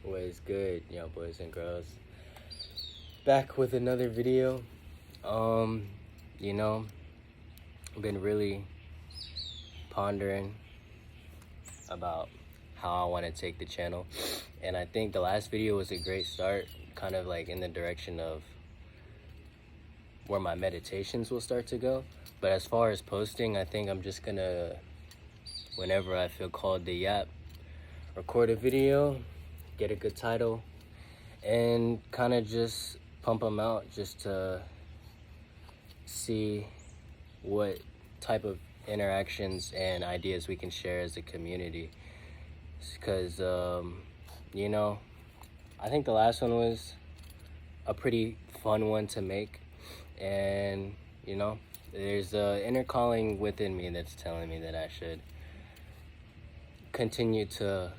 What is good, y'all boys and girls? Back with another video. Um, you know, been really pondering about how I want to take the channel, and I think the last video was a great start, kind of like in the direction of where my meditations will start to go. But as far as posting, I think I'm just gonna, whenever I feel called to yap, record a video, get a good title, and kind of just pump them out just to see what type of interactions and ideas we can share as a community. Because, I think the last one was a pretty fun one to make. And, there's an inner calling within me that's telling me that I should continue to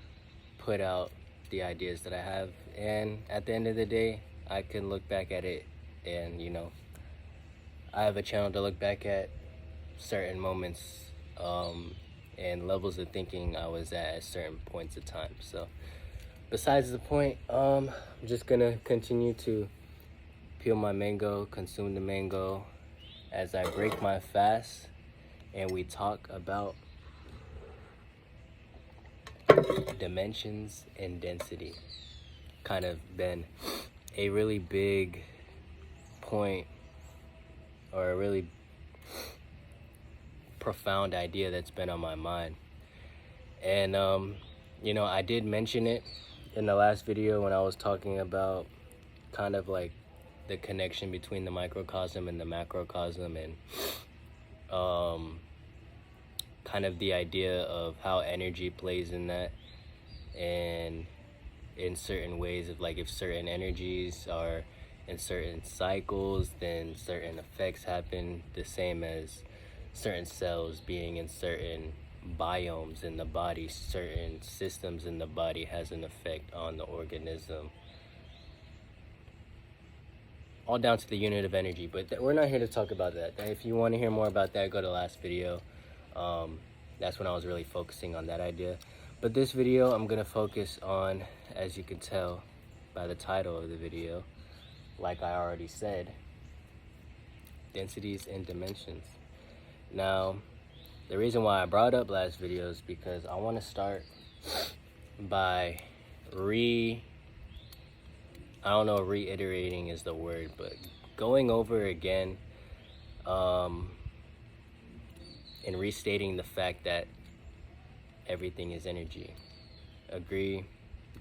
put out the ideas that I have, and at the end of the day I can look back at it and I have a channel to look back at certain moments and levels of thinking I was at certain points of time. So besides the point, I'm just gonna continue to peel my mango, consume the mango as I break my fast, and we talk about dimensions and density. Kind of been a really big point, or a really profound idea that's been on my mind. And I did mention it in the last video when I was talking about kind of like the connection between the microcosm and the macrocosm, and kind of the idea of how energy plays in that, and in certain ways of like if certain energies are in certain cycles, then certain effects happen, the same as certain cells being in certain biomes in the body. Certain systems in the body has an effect on the organism, all down to the unit of energy. But we're not here to talk about that. If you want to hear more about that, go to the last video. That's when I was really focusing on that idea. But this video, I'm gonna focus on, as you can tell by the title of the video, like I already said, densities and dimensions. Now, the reason why I brought up last video is because I want to start by I don't know if reiterating is the word, but going over again and restating the fact that everything is energy. Agree,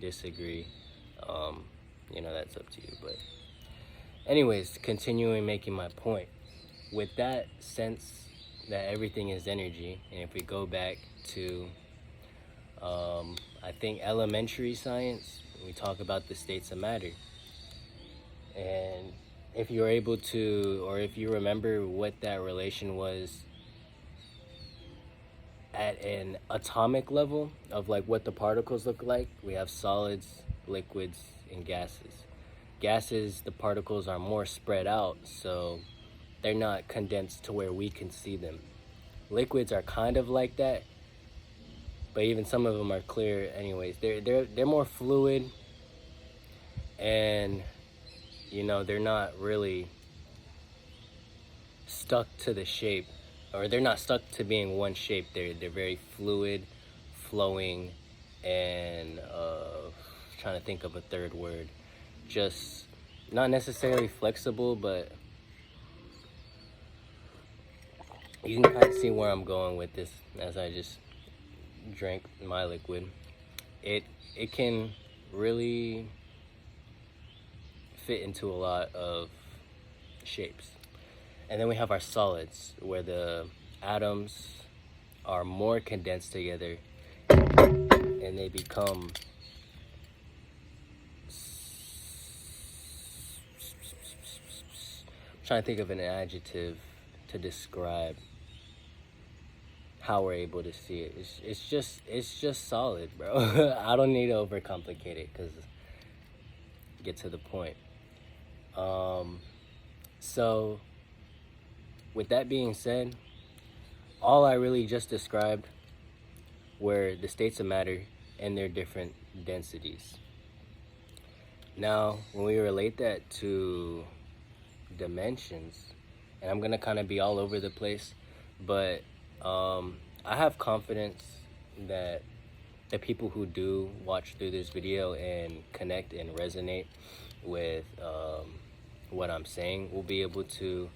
disagree, that's up to you. But anyways, continuing making my point, with that sense that everything is energy, and if we go back to I think elementary science, we talk about the states of matter. And if you're able to, or if you remember what that relation was at an atomic level of like what the particles look like, we have solids, liquids, and gases. Gases, the particles are more spread out, so they're not condensed to where we can see them. Liquids are kind of like that, but even some of them are clear anyways. They're more fluid, and they're not really stuck to the shape, or they're not stuck to being one shape. They're very fluid, flowing, and trying to think of a third word. Just not necessarily flexible, but you can kind of see where I'm going with this as I just drank my liquid. It can really fit into a lot of shapes. And then we have our solids, where the atoms are more condensed together and they become I'm trying to think of an adjective to describe how we're able to see it. It's just solid, bro. I don't need to overcomplicate it, because get to the point. So with that being said, all I really just described were the states of matter and their different densities. Now, when we relate that to dimensions, and I'm gonna kind of be all over the place, but I have confidence that the people who do watch through this video and connect and resonate with what I'm saying will be able to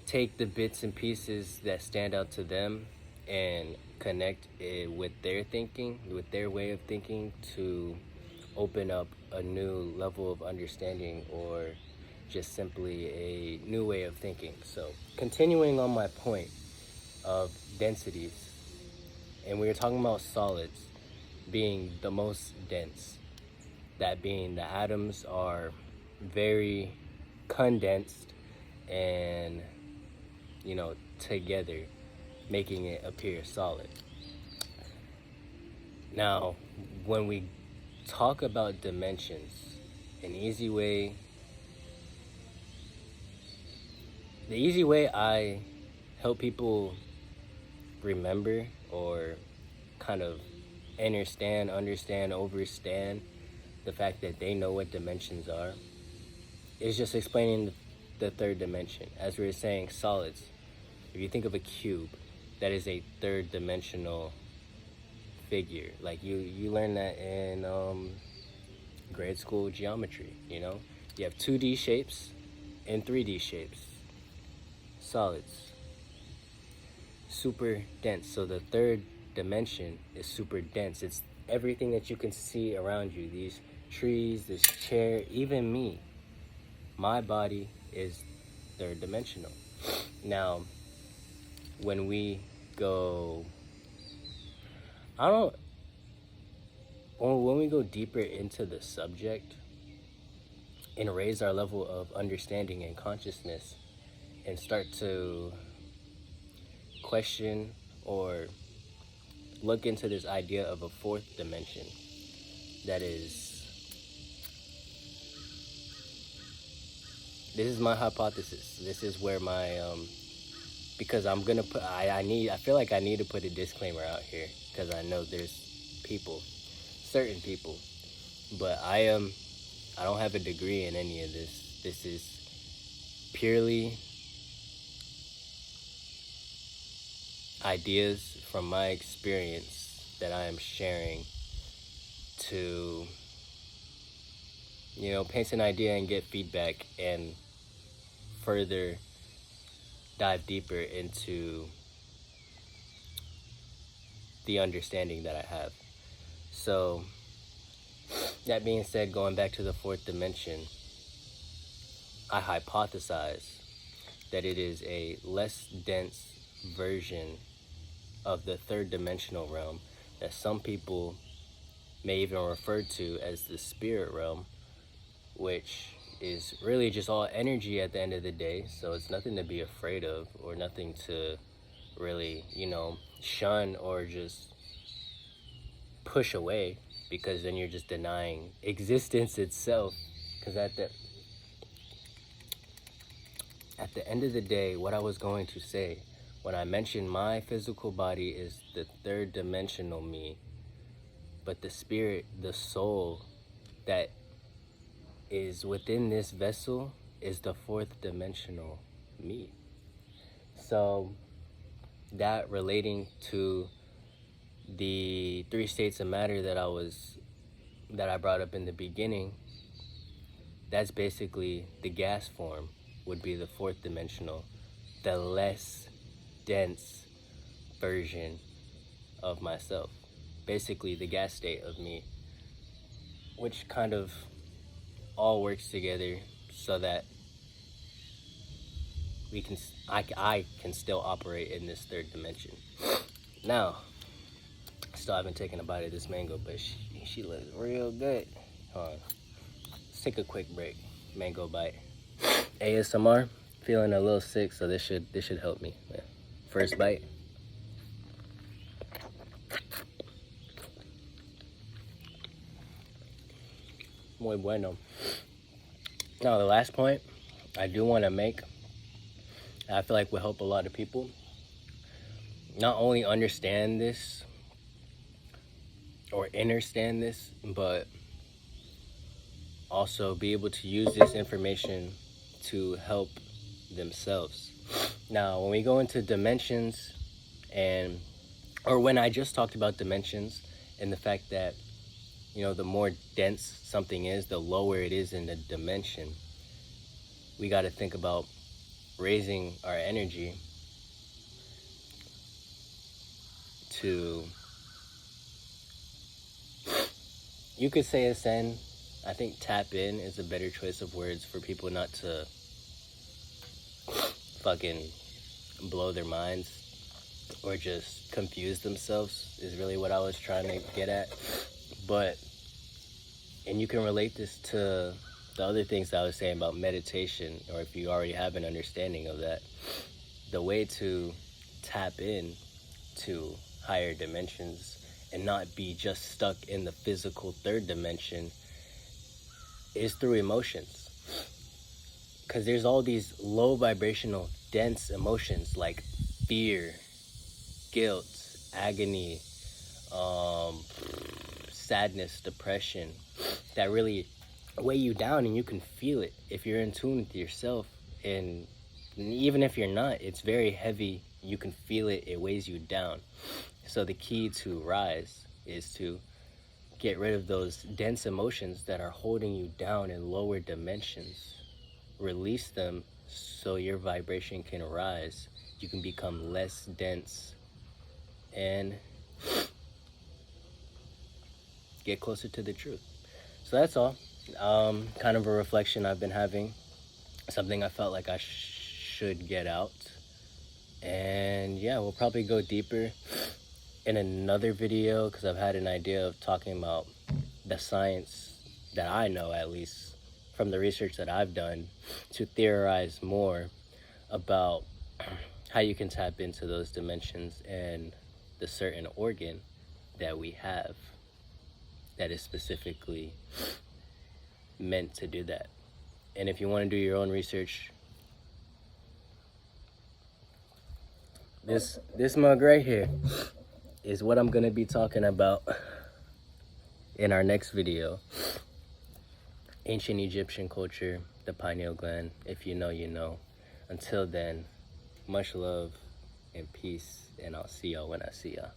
take the bits and pieces that stand out to them and connect it with their thinking, with their way of thinking, to open up a new level of understanding, or just simply a new way of thinking. So continuing on my point of densities, and we were talking about solids being the most dense, that being the atoms are very condensed and, you know, together, making it appear solid. Now, when we talk about dimensions, the easy way I help people remember, or kind of understand, overstand the fact that they know what dimensions are, is just explaining the third dimension. As we were saying, solids. If you think of a cube, that is a third dimensional figure. Like you learn that in grade school geometry. You know, you have 2D shapes and 3D shapes. Solids, super dense. So the third dimension is super dense. It's everything that you can see around you. These trees, this chair, even me. My body is third dimensional. Now, when we go, when we go deeper into the subject and raise our level of understanding and consciousness, and start to question or look into this idea of a fourth dimension, that is, this is my hypothesis. This is where my because I'm gonna put, I feel like I need to put a disclaimer out here, because I know there's certain people, but I don't have a degree in any of this. This is purely ideas from my experience that I am sharing to, you know, paint an idea and get feedback, and further dive deeper into the understanding that I have. So, that being said, going back to the fourth dimension, I hypothesize that it is a less dense version of the third dimensional realm that some people may even refer to as the spirit realm, which is really just all energy at the end of the day. So it's nothing to be afraid of, or nothing to really, you know, shun or just push away, because then you're just denying existence itself. Because at the end of the day, what I was going to say when I mentioned my physical body is the third dimensional me, but the spirit, the soul that is within this vessel is the fourth dimensional me. So that relating to the 3 states of matter that I brought up in the beginning, that's basically the gas form would be the fourth dimensional, the less dense version of myself, basically the gas state of me, which kind of all works together so that I can still operate in this third dimension. Now, still haven't taken a bite of this mango, but she looks real good. Hold on, let's take a quick break. Mango bite. ASMR. Feeling a little sick, so this should help me. Yeah. First bite. Muy bueno. Now, the last point I do want to make, I feel like will help a lot of people not only understand this or understand this, but also be able to use this information to help themselves. Now, when we go into dimensions, or when I just talked about dimensions and the fact that, you know, the more dense something is, the lower it is in the dimension, we got to think about raising our energy to, you could say ascend. I think tap in is a better choice of words for people not to fucking blow their minds or just confuse themselves, is really what I was trying to get at. But, and you can relate this to the other things that I was saying about meditation, or if you already have an understanding of that, the way to tap in to higher dimensions and not be just stuck in the physical third dimension is through emotions. Because there's all these low vibrational, dense emotions like fear, guilt, agony, sadness, depression, that really weigh you down, and you can feel it if you're in tune with yourself. And even if you're not, it's very heavy. You can feel it. It weighs you down. So the key to rise is to get rid of those dense emotions that are holding you down in lower dimensions. Release them so your vibration can rise. You can become less dense and get closer to the truth. So that's all. Kind of a reflection I've been having. Something I felt like I should get out. And yeah, we'll probably go deeper in another video, because I've had an idea of talking about the science that I know, at least from the research that I've done, to theorize more about how you can tap into those dimensions and the certain organ that we have that is specifically meant to do that. And if you want to do your own research, this mug right here is what I'm gonna be talking about in our next video. Ancient Egyptian culture, the pineal gland. If you know, you know. Until then, much love and peace, and I'll see y'all when I see y'all.